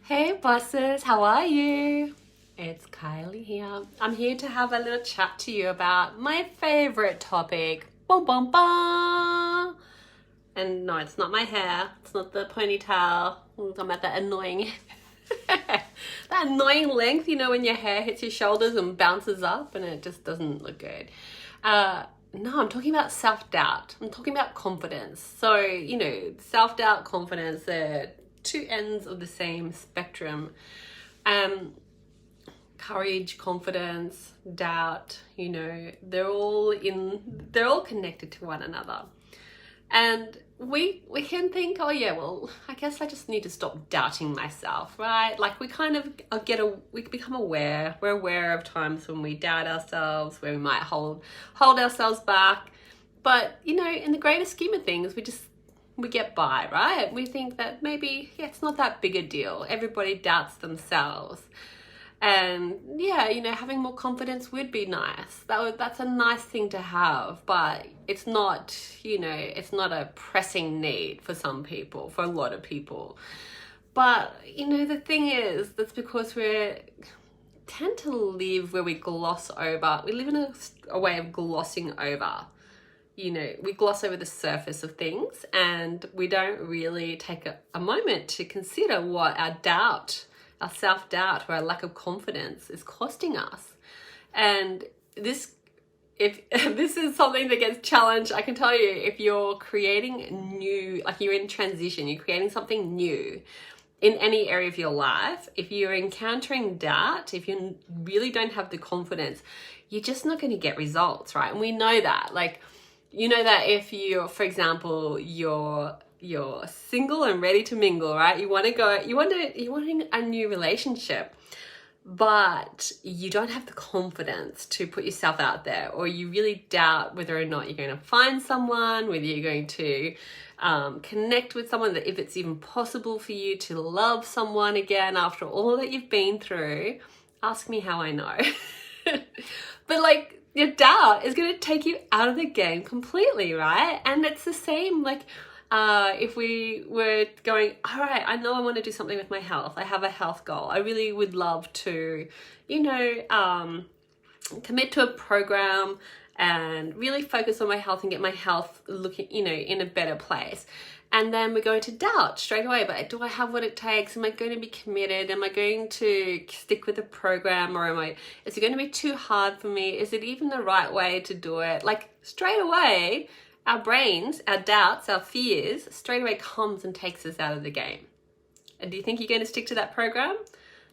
Hey bosses, how are you? It's Kylie here. I'm here to have a little chat to you about my favorite topic. Bum bum bum. And no, it's not my hair. It's not the ponytail. I'm at that annoying that annoying length, when your hair hits your shoulders and bounces up and it just doesn't look good. No, I'm talking about self-doubt. I'm talking about confidence. So, self-doubt, confidence, they're two ends of the same spectrum. Courage, confidence, doubt, they're all connected to one another. And we can think, oh yeah, well, I guess I just need to stop doubting myself, right? Like we kind of we become aware. We're aware of times when we doubt ourselves, where we might hold ourselves back. But, in the greater scheme of things, we get by, right? We think that maybe, it's not that big a deal. Everybody doubts themselves. And yeah, having more confidence would be nice. That's a nice thing to have, but it's not, it's not a pressing need for some people, for a lot of people. But, the thing is, that's because we tend to live where we gloss over. We live in a way of glossing over. We gloss over the surface of things and we don't really take a moment to consider what our self-doubt or our lack of confidence is costing us. And if this is something that gets challenged, I can tell you, if you're creating new, like you're in transition, you're creating something new in any area of your life, if you're encountering doubt, if you really don't have the confidence, you're just not going to get results, right? And we know that, that if you're, for example, you're single and ready to mingle, right? You want a new relationship, but you don't have the confidence to put yourself out there, or you really doubt whether or not you're going to find someone, whether you're going to connect with someone, that if it's even possible for you to love someone again after all that you've been through. Ask me how I know. But your doubt is going to take you out of the game completely, right? And it's the same, if we were going, all right, I know I want to do something with my health. I have a health goal. I really would love to, commit to a program and really focus on my health and get my health looking, in a better place. And then we're going to doubt straight away, but do I have what it takes? Am I going to be committed? Am I going to stick with the program, or is it going to be too hard for me? Is it even the right way to do it? Straight away, our brains, our doubts, our fears, straight away comes and takes us out of the game. And do you think you're going to stick to that program?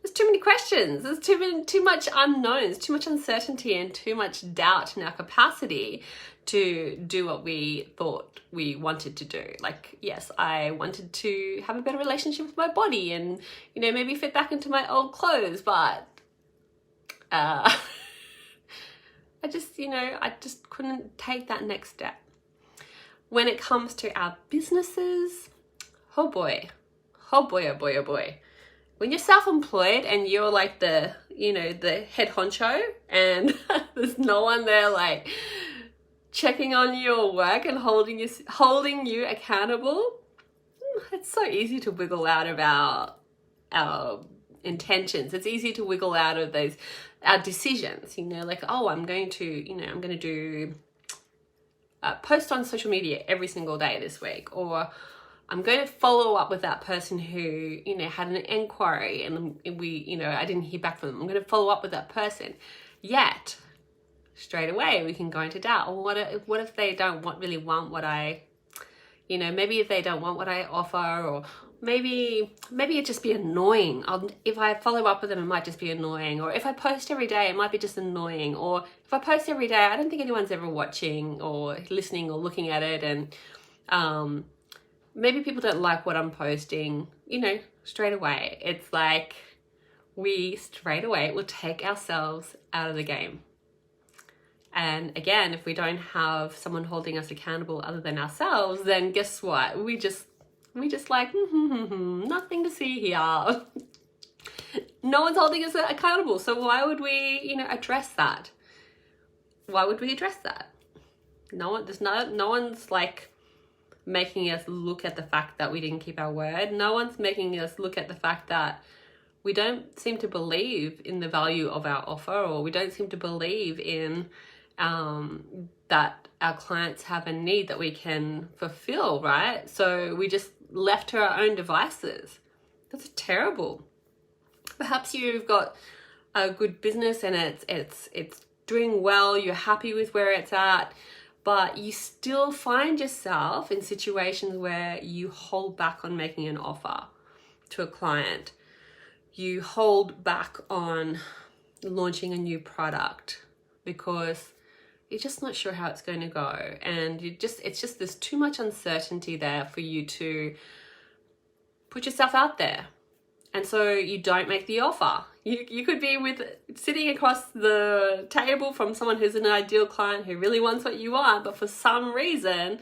There's too many questions. There's too much unknowns, too much uncertainty, and too much doubt in our capacity to do what we thought we wanted to do. Yes, I wanted to have a better relationship with my body and, maybe fit back into my old clothes, but I just couldn't take that next step. When it comes to our businesses, oh boy, oh boy. When you're self-employed and you're the head honcho and there's no one there checking on your work and holding you accountable, it's so easy to wiggle out of our intentions. It's easy to wiggle out of our decisions, I'm going to do post on social media every single day this week, or I'm going to follow up with that person who, had an inquiry and I didn't hear back from them. I'm going to follow up with that person. Yet, straight away, we can go into doubt. Or what if they don't really want what I, maybe if they don't want what I offer, or maybe it'd just be annoying. If I follow up with them, it might just be annoying. Or if I post every day, it might be just annoying. Or if I post every day, I don't think anyone's ever watching or listening or looking at it. And maybe people don't like what I'm posting, straight away. It's we straight away will take ourselves out of the game. And again, if we don't have someone holding us accountable other than ourselves, then guess what? We just nothing to see here. No one's holding us accountable. So why would we, address that? Why would we address that? No one's making us look at the fact that we didn't keep our word. No one's making us look at the fact that we don't seem to believe in the value of our offer, or we don't seem to believe in that our clients have a need that we can fulfill, right? So we just left to our own devices. That's terrible. Perhaps you've got a good business and it's doing well, you're happy with where it's at, but you still find yourself in situations where you hold back on making an offer to a client. You hold back on launching a new product because you're just not sure how it's going to go, and it's just there's too much uncertainty there for you to put yourself out there. And so you don't make the offer. You could be sitting across the table from someone who's an ideal client who really wants what you want, but for some reason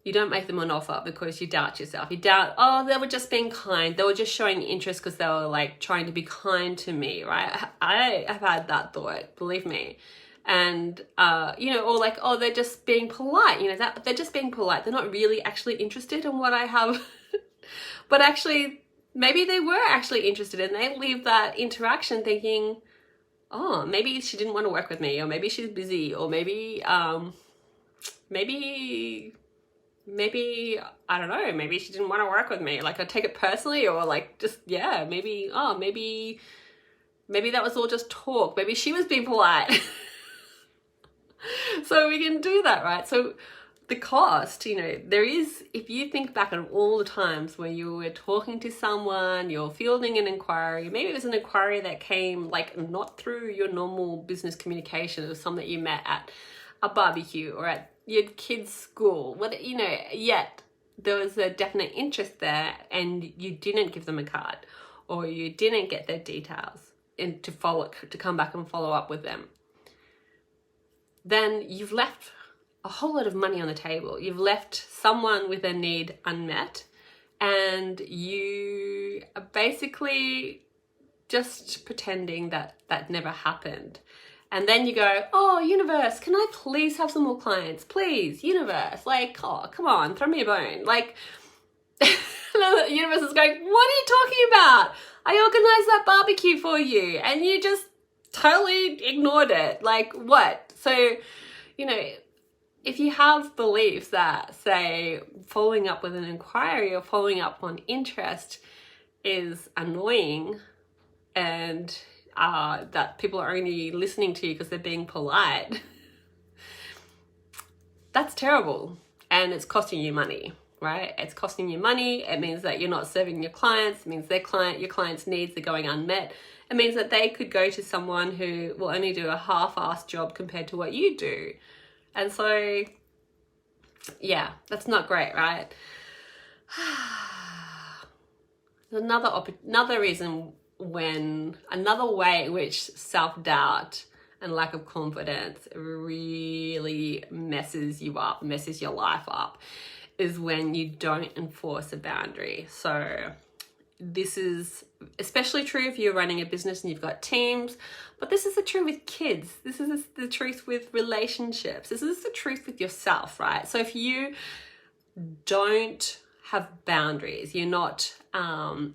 you don't make them an offer because you doubt yourself. You doubt, oh, they were just being kind. They were just showing interest because they were like trying to be kind to me, right? I have had that thought, believe me. And, or like, oh, they're just being polite, they're just being polite. They're not really actually interested in what I have. But actually, maybe they were actually interested, and they leave that interaction thinking, oh, maybe she didn't want to work with me, or maybe she's busy, or maybe, I don't know, maybe she didn't want to work with me. Like, I take it personally, or like, just, yeah, maybe that was all just talk. Maybe she was being polite. So we can do that, right? So the cost, there is, if you think back on all the times where you were talking to someone, you're fielding an inquiry, maybe it was an inquiry that came like not through your normal business communication, it was something that you met at a barbecue or at your kid's school, yet there was a definite interest there and you didn't give them a card, or you didn't get their details and to come back and follow up with them. Then you've left a whole lot of money on the table. You've left someone with a need unmet, and you are basically just pretending that never happened. And then you go, oh, universe, can I please have some more clients? Please, universe, like, oh, come on, throw me a bone. Like, the universe is going, what are you talking about? I organized that barbecue for you and you just totally ignored it. Like, what? So, if you have beliefs that say following up with an inquiry or following up on interest is annoying, and that people are only listening to you because they're being polite, that's terrible, and it's costing you money, right? It's costing you money. It means that you're not serving your clients. It means your clients' needs are going unmet. It means that they could go to someone who will only do a half-assed job compared to what you do. And so, yeah, that's not great, right? Another way in which self-doubt and lack of confidence really messes your life up, is when you don't enforce a boundary. So this is especially true if you're running a business and you've got teams, but this is the truth with kids. This is the truth with relationships. This is the truth with yourself, right? So if you don't have boundaries, you're not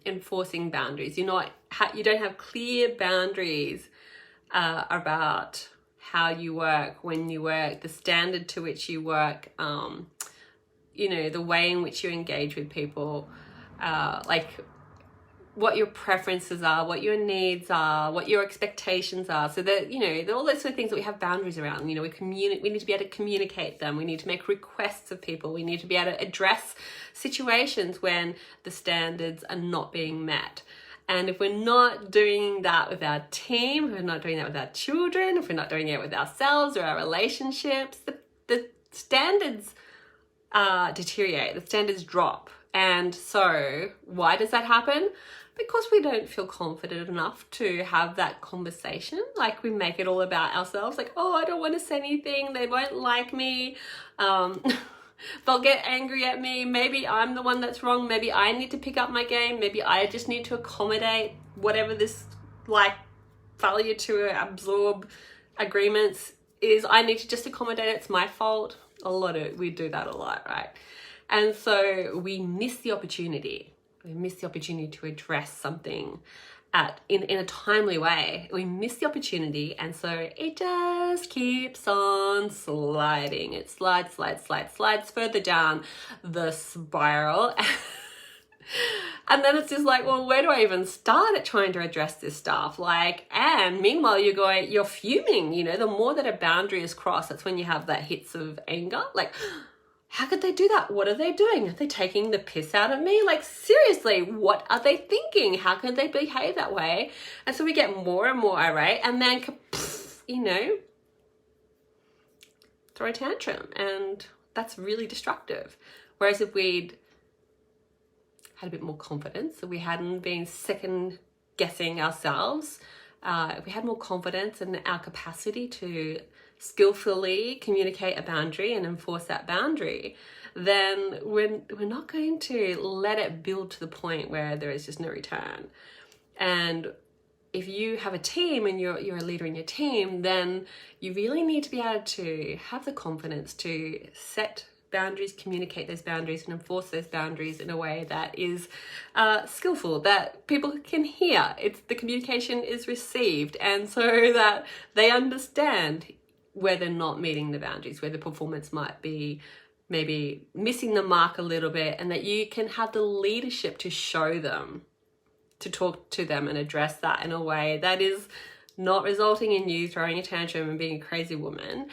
enforcing boundaries, you don't have clear boundaries about how you work, when you work, the standard to which you work, the way in which you engage with people, like what your preferences are, what your needs are, what your expectations are. So that, there are all those sort of things that we have boundaries around. We need to be able to communicate them. We need to make requests of people. We need to be able to address situations when the standards are not being met. And if we're not doing that with our team, if we're not doing that with our children, if we're not doing it with ourselves or our relationships, the standards deteriorate, the standards drop. And so why does that happen? Because we don't feel confident enough to have that conversation. Like, we make it all about ourselves. Like, oh, I don't want to say anything. They won't like me. They'll get angry at me. Maybe I'm the one that's wrong. Maybe I need to pick up my game. Maybe I just need to accommodate whatever this failure to absorb agreements is. I need to just accommodate it. It's my fault. We do that a lot, right? And so we miss the opportunity. We miss the opportunity to address something in a timely way. We miss the opportunity, and so it just keeps on sliding. It slides further down the spiral. And then it's just like, well, where do I even start at trying to address this stuff? And meanwhile, you're fuming, the more that a boundary is crossed, that's when you have that hits of anger. How could they do that? What are they doing? Are they taking the piss out of me? Seriously, what are they thinking? How can they behave that way? And so we get more and more irate, and then, throw a tantrum. And that's really destructive. Whereas if we'd had a bit more confidence, if we hadn't been second guessing ourselves, if we had more confidence in our capacity to skillfully communicate a boundary and enforce that boundary, then we're not going to let it build to the point where there is just no return. And if you have a team and you're a leader in your team, then you really need to be able to have the confidence to set boundaries, communicate those boundaries, and enforce those boundaries in a way that is skillful, that people can hear. The communication is received, and so that they understand where they're not meeting the boundaries, where the performance might be maybe missing the mark a little bit, and that you can have the leadership to show them, to talk to them and address that in a way that is not resulting in you throwing a tantrum and being a crazy woman.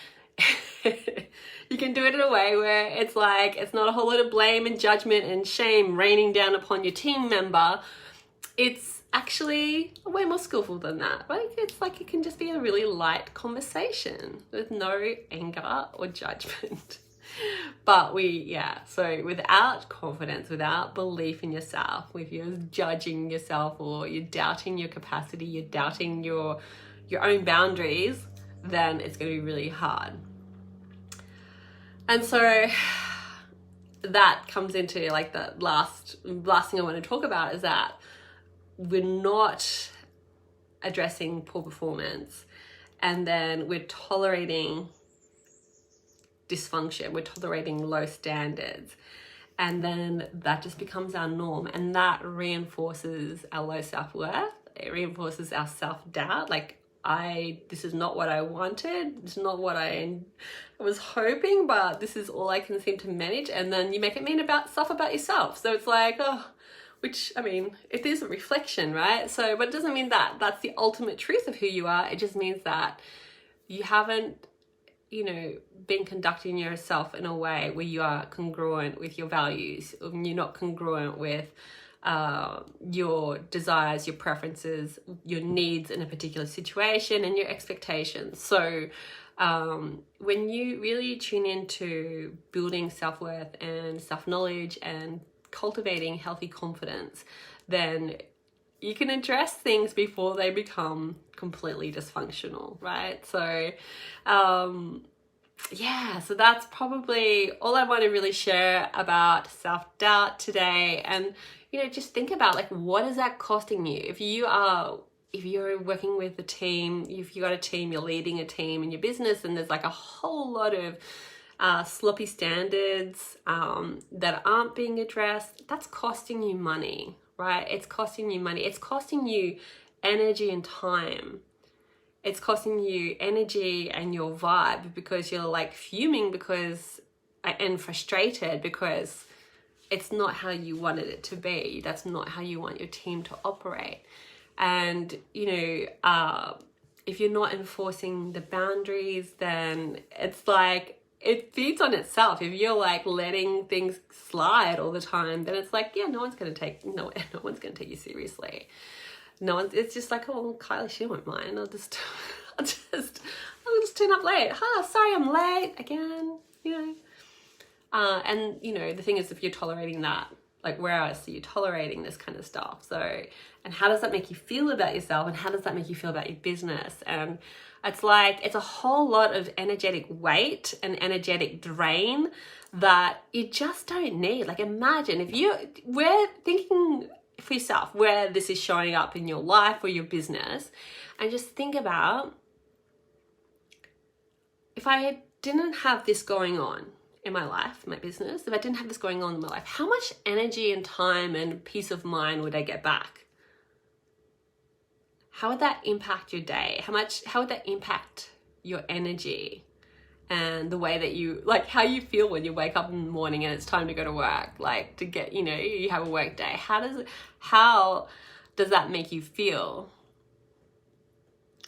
You can do it in a way where it's not a whole lot of blame and judgment and shame raining down upon your team member. It's actually way more skillful than that. It can just be a really light conversation with no anger or judgment. But so without confidence, without belief in yourself, if you're judging yourself or you're doubting your capacity, you're doubting your own boundaries, then it's going to be really hard. And so that comes into the last thing I want to talk about, is that we're not addressing poor performance, and then we're tolerating dysfunction, we're tolerating low standards, and then that just becomes our norm, and that reinforces our low self-worth. It reinforces our self-doubt. This is not what I wanted. This is not what I was hoping, but this is all I can seem to manage. And then you make it mean about yourself. So it's it is a reflection, right? So, but it doesn't mean that that's the ultimate truth of who you are. It just means that you haven't, been conducting yourself in a way where you are congruent with your values, and you're not congruent with your desires, your preferences, your needs in a particular situation, and your expectations. So when you really tune into building self-worth and self-knowledge and cultivating healthy confidence, then you can address things before they become completely dysfunctional, right? So so that's probably all I want to really share about self-doubt today. And just think about what is that costing you? If you're working with a team, if you got a team, you're leading a team in your business, and there's a whole lot of sloppy standards that aren't being addressed, that's costing you money, right? It's costing you money. It's costing you energy and time. It's costing you energy and your vibe, because you're fuming and frustrated because it's not how you wanted it to be. That's not how you want your team to operate. And, if you're not enforcing the boundaries, then it's it feeds on itself. If you're letting things slide all the time, then it's no one's going to take you seriously. It's just oh, Kylie, she won't mind. I'll just turn up late. Sorry, I'm late again, and the thing is, if you're tolerating that, where else are you tolerating this kind of stuff? So, and how does that make you feel about yourself, and how does that make you feel about your business? And it's it's a whole lot of energetic weight and energetic drain that you just don't need. Imagine if we're thinking for yourself where this is showing up in your life or your business, and just think about, if I didn't have this going on, in my life, my business, if I didn't have this going on in my life, how much energy and time and peace of mind would I get back? How would that impact your day? How would that impact your energy and the way that you, like how you feel when you wake up in the morning and it's time to go to work, like to get, you have a work day. How does that make you feel?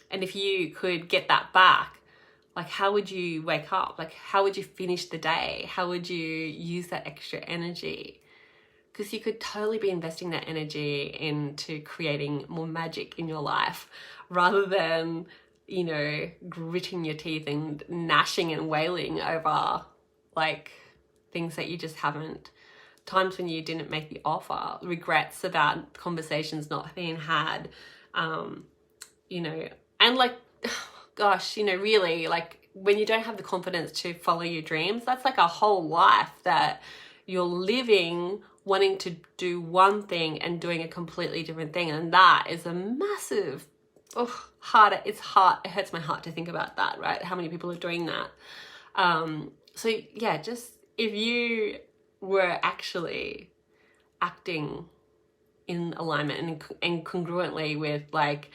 And if you could get that back, like how would you wake up? Like how would you finish the day? How would you use that extra energy? Because you could totally be investing that energy into creating more magic in your life rather than, gritting your teeth and gnashing and wailing over like things that you just haven't, times when you didn't make the offer, regrets about conversations not being had, and like, gosh, really, like when you don't have the confidence to follow your dreams, that's like a whole life that you're living wanting to do one thing and doing a completely different thing. And that is a massive, it hurts my heart to think about that, right? How many people are doing that? So yeah, just if you were actually acting in alignment and congruently with like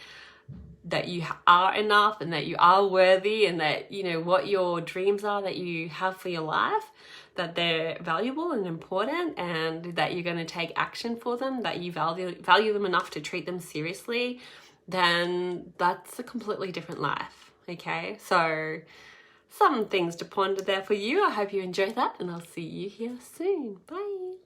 that you are enough and that you are worthy and that what your dreams are that you have for your life, that they're valuable and important and that you're going to take action for them, that you value them enough to treat them seriously, then that's a completely different life. Okay, so some things to ponder there for you. I hope you enjoyed that and I'll see you here soon. Bye.